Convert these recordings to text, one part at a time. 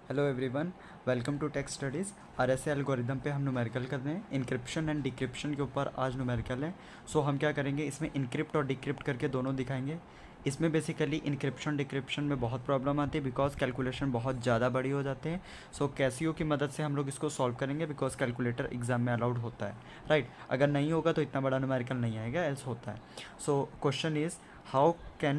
Hello everyone, welcome to tech studies. RSA algorithm पे हम numerical कर रहे हैं। इनक्रिप्शन एंड डिक्रिप्शन के ऊपर आज न्यूमेरिकल है। सो हम क्या करेंगे, इसमें इनक्रिप्ट और डिक्रिप्ट करके दोनों दिखाएंगे। इसमें बेसिकली इनक्रिप्शन डिक्रिप्शन में बहुत प्रॉब्लम आती है बिकॉज कैलकुलेशन बहुत ज़्यादा बड़ी हो जाते हैं। सो कैसियो की मदद से हम लोग इसको सॉल्व करेंगे बिकॉज कैलकुलेटर एग्जाम में अलाउड होता है, राइट। अगर नहीं होगा तो इतना बड़ा न्यूमेरिकल नहीं आएगा, एल्स होता है। So question is how can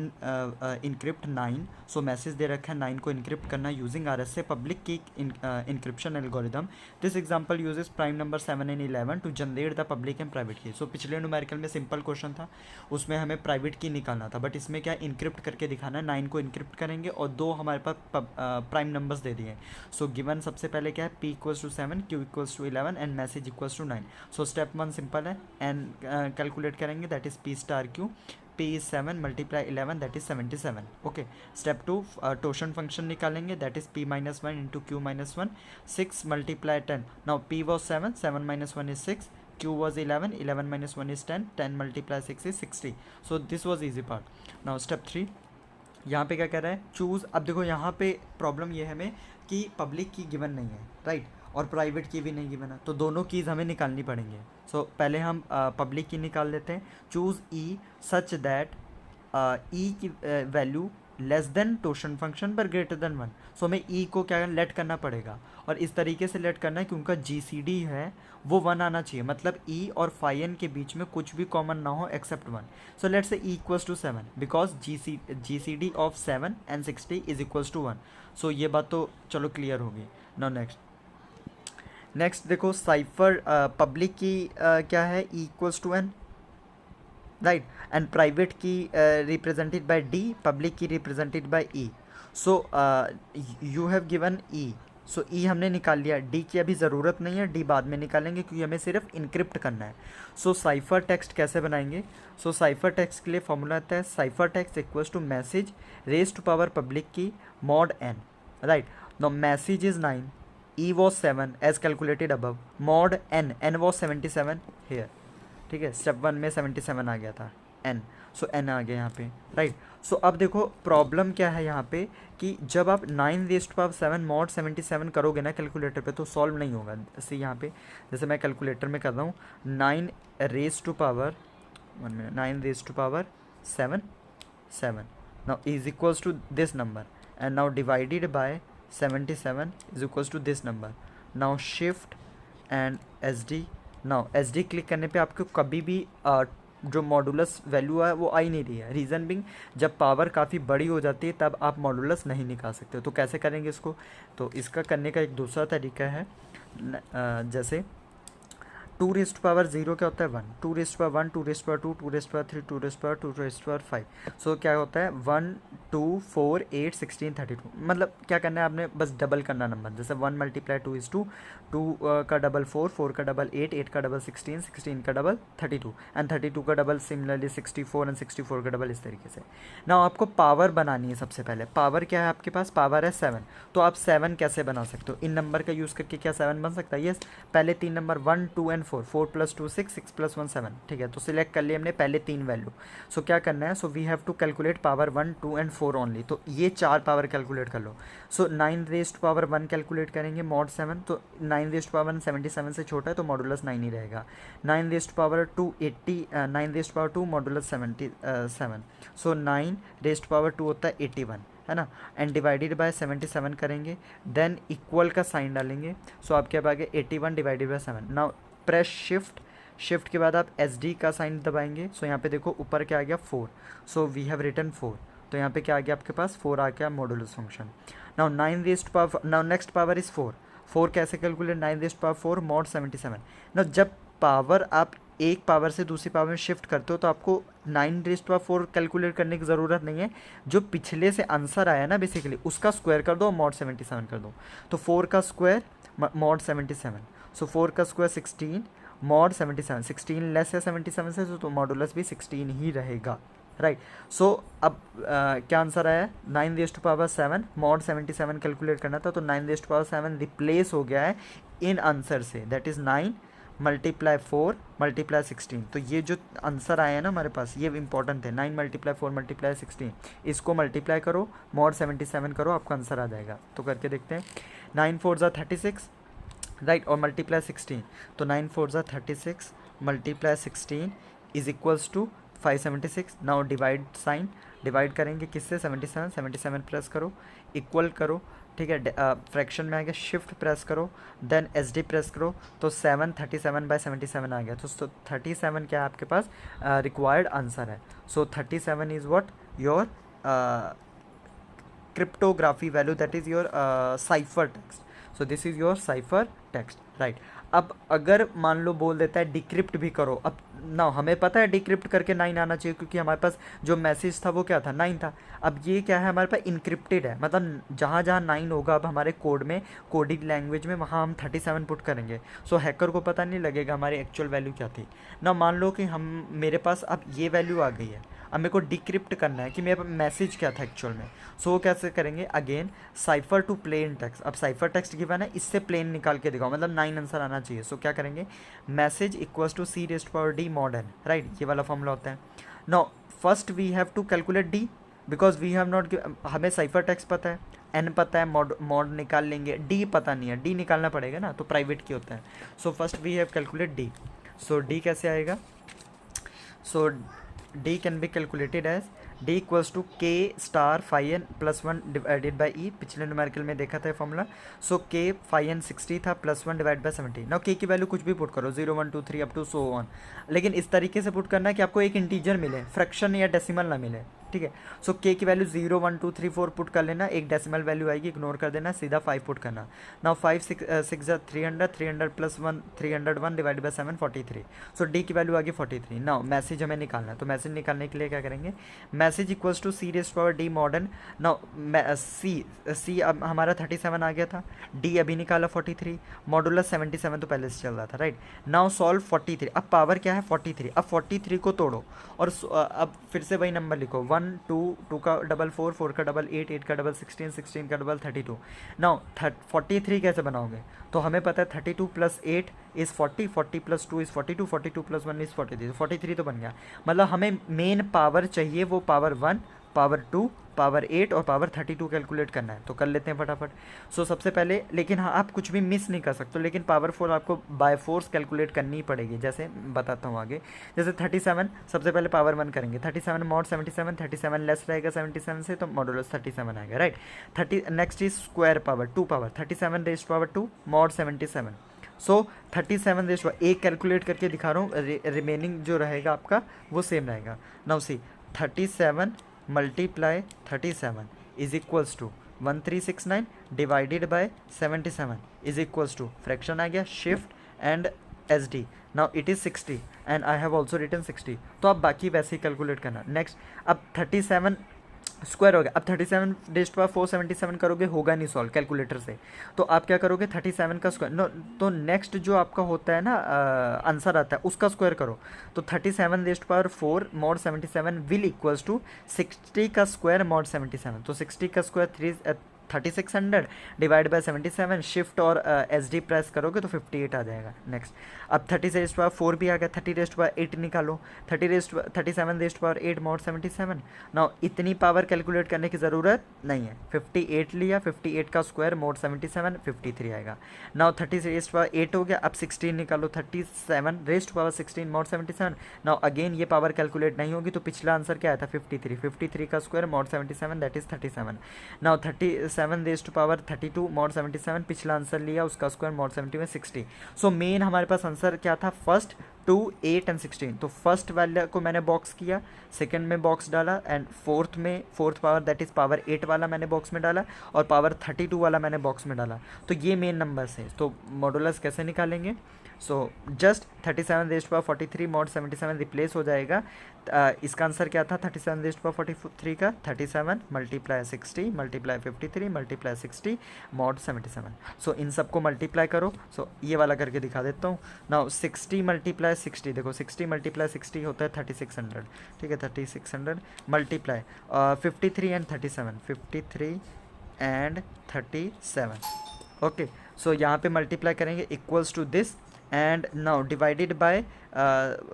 encrypt 9। So message दे रखा है 9 को इनक्रिप्ट करना using R S A public key encryption algorithm. This example uses prime number 7 and 11 to generate the public and private key. So पिछले numerical में simple question था, उसमें हमें प्राइवेट की निकालना था, बट इसमें क्या इनक्रिप्ट करके दिखाना है। 9 को इनक्रिप्ट करेंगे और दो हमारे पास प्राइम नंबर्स दे दिए हैं। सो गिवन सबसे पहले क्या है, p equals to 7, q equals to 11 and message equals to 9। So step 1 simple है एंड कैलकुलेट करेंगे, that is p star q। p is 7 multiply 11 that is 77. Okay, step 2 torsion function निकालेंगे, that is p minus 1 into q minus 1. 6 multiply 10. Now p was 7, 7 minus 1 is 6, q was 11, 11 minus 1 is 10, 10 multiply 6 is 60. So this was easy part. Now step 3, यहाँ पे क्या कह रहा है, choose. अब देखो यहाँ पे प्रॉब्लम ये है हमें कि पब्लिक की गिवन नहीं है, राइट, और प्राइवेट की भी नहीं गिवन है, तो दोनों कीज़ हमें निकालनी पड़ेंगे। सो पहले हम पब्लिक की निकाल लेते हैं। चूज़ ई सच दैट ई की value less than torsion function पर ग्रेटर देन 1। सो हमें ई को क्या लेट करना पड़ेगा, और इस तरीके से लेट करना है कि उनका जी सी डी है वो 1 आना चाहिए, मतलब ई और फाई एन के बीच में कुछ भी कॉमन ना हो accept 1। So let's say E equals to 7 because G C D of 7 and 60 is equals to 1। So ये बात तो चलो क्लियर होगी। नाउ नेक्स्ट देखो, साइफर पब्लिक की क्या है, E equals to N, right, and private key represented by D, public key represented by E. So you have given E, so E हमने निकाल लिया, डी की अभी ज़रूरत नहीं है, डी बाद में निकालेंगे क्योंकि हमें सिर्फ इनक्रिप्ट करना है। सो साइफर टेक्स्ट कैसे बनाएंगे, सो साइफर टेक्स्ट के लिए फॉर्मूला आता है cipher text equals to message raise to power public key mod N, right. No message is 9, e was 7 as calculated above, mod n was 77 here, ठीक है। स्टेप 1 में 77 आ गया था n, सो n आ गया यहाँ पे, राइट। सो अब देखो प्रॉब्लम क्या है यहाँ पे कि जब आप 9 रेज़ टू पावर 7 मॉड 77 करोगे ना कैलकुलेटर पे तो सॉल्व नहीं होगा। जैसे यहाँ पे, जैसे मैं कैलकुलेटर में कर रहा हूँ 9 raise to power 1 minute 9 raise to power 7 7 now is equals to this number and now divided by 77 is equals to this number. Now shift and SD. Now SD click करने पे आपको कभी भी जो मॉडुलस वैल्यू है वो आ ही नहीं रही है। रीज़न बिंग, जब पावर काफ़ी बड़ी हो जाती है तब आप मॉडुलस नहीं निकाल सकते। तो कैसे करेंगे इसको, तो इसका करने का एक दूसरा तरीका है। जैसे 2 रेज़ टू पावर 0 क्या होता है 1, 2 raise to power 1, 2 raise to power 2, 2 raise to power 3, 2 raise to power 2, 2 raise to power 5। So क्या होता है 1 2 4 8 16 32। मतलब क्या करना है आपने, बस डबल करना नंबर। जैसे 1 मल्टीप्लाई 2 इज़ 2, 2 का डबल 4, 4 का डबल 8, 8 का डबल 16, 16 का डबल 32 एंड 32 का डबल सिमिलरली 64 एंड 64 का डबल, इस तरीके से। ना आपको पावर बनानी है। सबसे पहले पावर क्या है आपके पास, पावर है 7। तो आप 7 कैसे बना सकते हो, इन नंबर का यूज़ करके क्या 7 बन सकता है, यस। पहले 3 नंबर 1 2 एंड 4, 4 प्लस 2 6, 6 प्लस 1 7, ठीक है। तो सिलेक्ट कर लिए हमने पहले 3 वैल्यू। सो क्या करना है, so we have to calculate power 1 2 and 4 only. तो ये 4 पावर कैलकुलेट कर लो। So 9 raise to power 1 calculate करेंगे मॉड 7, तो 9 रेज़ टू पावर 1 77 से छोटा है तो मॉडुलस 9 ही रहेगा। 9 raise to power 2 80, 9 raise to power 2 मॉडुलस 77। सो 9 रेज़ टू पावर 2 होता है 81, है ना, एंड डिवाइडेड बाय 77 करेंगे, देन इक्वल का साइन डालेंगे। सो आपके पास आ गया 81 divided by 7। Now press shift के बाद आप एस डी का साइन दबाएंगे। सो यहाँ पे देखो ऊपर क्या आ गया 4, सो वी हैव रिटन 4। तो यहाँ पे क्या आ गया आपके पास 4 आ गया modulus function. Now 9 raise to power, now next power is 4। 4 कैसे calculate, 9 raise to power 4 mod 77। Now जब पावर आप एक पावर से दूसरी पावर में शिफ्ट करते हो तो आपको 9 रेज़ टू पावर 4 कैलकुलेट करने की ज़रूरत नहीं है। जो पिछले से आंसर आया ना बेसिकली उसका स्क्वायर कर दो, मॉड 77 कर दो। तो 4 का स्क्वायर मॉड 77, सो 4 का स्क्वायर 16 मॉड 77, 16 लेस है 77 से, तो मॉडुलस भी 16 ही रहेगा, राइट। सो अब क्या आंसर आया, 9 raise to power 7 mod 77 calculate करना था, तो 9 रेज़ टू पावर 7 रिप्लेस हो गया है इन आंसर से, दैट इज़ 9 मल्टीप्लाई 4 मल्टीप्लाई 16। तो ये जो आंसर आया है ना हमारे पास, ये इंपॉर्टेंट है। 9 मल्टीप्लाई 4 मल्टीप्लाई 16, इसको मल्टीप्लाई करो, मॉड 77 करो, आपका आंसर आ जाएगा। तो करके देखते हैं। 9 4 ज़ा 36, राइट, और मल्टीप्लाई 16, तो 9 4 ज़ा 36 multiply 16 is equals to 576। Now divide sign, divide करेंगे किससे, 77, 77 प्रेस करो, इक्वल करो, ठीक है। फ्रैक्शन में आ गया, शिफ्ट प्रेस करो, देन एस डी प्रेस करो, तो 737/77 आ गया। तो 37 क्या है आपके पास, रिक्वायर्ड आंसर है। सो 37 is what your cryptography value, that is your cipher text. So this is your cipher text, right। अब अगर मान लो बोल देता है डिक्रिप्ट भी करो, अब ना हमें पता है डिक्रिप्ट करके 9 आना चाहिए, क्योंकि हमारे पास जो मैसेज था वो क्या था, 9 था। अब ये क्या है, हमारे पास इनक्रिप्टेड है, मतलब जहाँ जहाँ 9 होगा अब हमारे कोड में, कोडिंग लैंग्वेज में, वहाँ हम 37 पुट करेंगे। सो हैकर को पता नहीं लगेगा हमारी एक्चुअल वैल्यू क्या थी ना। मान लो कि हम, मेरे पास अब ये वैल्यू आ गई है, अब मेरे को डिक्रिप्ट करना है कि मेरा मैसेज क्या था एक्चुअल में। सो वो कैसे करेंगे, again cipher to plain text. अब साइफर टेक्स्ट गिवन है, इससे प्लेन निकाल के दिखाओ, मतलब 9 आंसर आना चाहिए। सो क्या करेंगे, message equals to C⁻D mod n, right, ये वाला फॉर्मूला होता है। Now first we have to calculate D, because we have not, हमें साइफर टेक्स्ट पता है, n पता है, मॉड निकाल लेंगे, D पता नहीं है, D निकालना पड़ेगा ना, तो प्राइवेट की होता है। So first we have calculate D। So D कैसे आएगा, so D can be calculated as D equals to K star phi n plus 1 divided by E। पिछले न्यूमेरिकल में देखा था फॉर्मूला। सो K phi n 60 था, plus 1 divide by 70। Now K की value कुछ भी पुट करो, 0 1 2 3 अप टू सो ऑन, लेकिन इस तरीके से पुट करना है कि आपको एक इंटीजर मिले, फ्रैक्शन या डेसिमल ना मिले, ठीक है। सो K की वैल्यू 0 1 2 3 4 पुट कर लेना, एक डेसिमल वैल्यू आएगी, इग्नोर कर देना, सीधा 5 पुट करना। नाउ 5 6 ज़ा 300, 300 plus 1 301 divide by 7 43। So D की वैल्यू आ गई 43। नाउ मैसेज हमें निकालना है, तो मैसेज निकालने के लिए क्या करेंगे, message equals to C⁻D mod n। Now C अब हमारा 37 आ गया था, D अभी निकाला 43, मॉडुलस 77 तो पहले से चल रहा था, राइट। नाउ सॉल्व 43, अब पावर क्या है 43, अब 43 को तोड़ो और अब फिर से वही नंबर लिखो, 1 2 2 का डबल 4 4 का डबल 8 8 का डबल 16 16 का डबल 32। नाउ 43 कैसे बनाओगे, तो हमें पता है 32 plus 8 is 40, 40 plus 2 is 42, 42 plus 1 is 43, 43 तो बन गया। मतलब हमें मेन पावर चाहिए, वो पावर 1, पावर 2, पावर 8 और पावर 32 कैलकुलेट करना है। तो कर लेते हैं फटाफट। सो सबसे पहले, लेकिन हाँ आप कुछ भी मिस नहीं कर सकते, लेकिन पावर 4 आपको बाय फोर्स कैलकुलेट करनी ही पड़ेगी, जैसे बताता हूँ आगे। जैसे 37 सबसे पहले पावर 1 करेंगे, 37 मॉड 77, 37 लेस रहेगा 77 से, तो मॉडुलस 37 आएगा, right. 30 next is square power 2 power 37 raised power 2 mod 77। So 37 raised power, एक कैलकुलेट करके दिखा रहा हूँ, रिमेनिंग जो रहेगा आपका वो सेम रहेगा। Now C 37 multiply 37 is equals to 1369 divided by 77 is equals to, fraction आ गया, shift and S D. Now it is 60 and I have also written 60। तो आप बाकी वैसे ही कैलकुलेट करना। नेक्स्ट अब 37 स्क्वायर हो गया, अब 37 रेज़्ड पावर 477 करोगे, होगा नहीं सॉल्व कैलकुलेटर से, तो आप क्या करोगे 37 का स्क्वायर, नो, तो नेक्स्ट जो आपका होता है ना आंसर आता है उसका स्क्वायर करो। तो 37 raised power 4 mod 77 will equals to 60 का स्क्वायर मॉड 77। तो 60 का स्क्वायर 3600 डिवाइड बाय 77, शिफ्ट और एस डी प्रेस करोगे तो 58 आ जाएगा। नेक्स्ट अब 30 रेज़्ड पावर 4 भी आ गया, 30 रेज़्ड पावर 8 निकालो, 37 रेज़्ड पावर 8 मॉड 77। नाउ इतनी पावर कैलकुलेट करने की ज़रूरत नहीं है, 58 लिया, 58 का स्क्वायर मॉड 77 53 आएगा। नाउ 30 रेज़्ड पावर 8 हो गया, अब 16 निकालो, 37 raised power 16 mod 77। Now again ये पावर कैलकुलेट नहीं होगी, तो पिछला आंसर क्या आया था 53, 53 का square mod 77 that is 37। Now 37 raised power 32 mod 77, पिछला आंसर लिया, उसका स्क्वायर मॉड 70 में 60। सो मेन हमारे पास आंसर क्या था, फर्स्ट 2 8 एंड 16। तो फर्स्ट वाले को मैंने बॉक्स किया, सेकंड में बॉक्स डाला, and fourth power that is power 8 वाला मैंने बॉक्स में डाला, और पावर 32 वाला मैंने बॉक्स में डाला। तो ये मेन नंबर्स है। तो मॉडुलस कैसे निकालेंगे, so just 37 raised power 43 mod 77 replace हो जाएगा। इसका आंसर क्या था 37 रेज़्ड पावर 43 का, 37 मल्टीप्लाई 60 मल्टीप्लाई 53 मल्टीप्लाई 60 मॉड 77। सो इन सबको मल्टीप्लाई करो। सो ये वाला करके दिखा देता हूँ। नाउ 60 मल्टीप्लाई 60, देखो 60 मल्टीप्लाई 60 होता है 3600, ठीक है, 3600 multiply 53 and 37, 53 and 37। Okay, so यहाँ पे मल्टीप्लाई करेंगे equals to this, and now divided by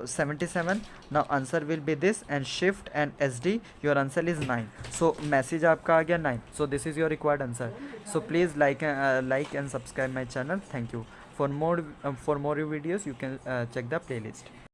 77. now answer will be this, and shift and SD, your answer is 9. so message आपका आ गया 9. so this is your required answer. so please like and subscribe my channel. thank you. For more videos you can check the playlist.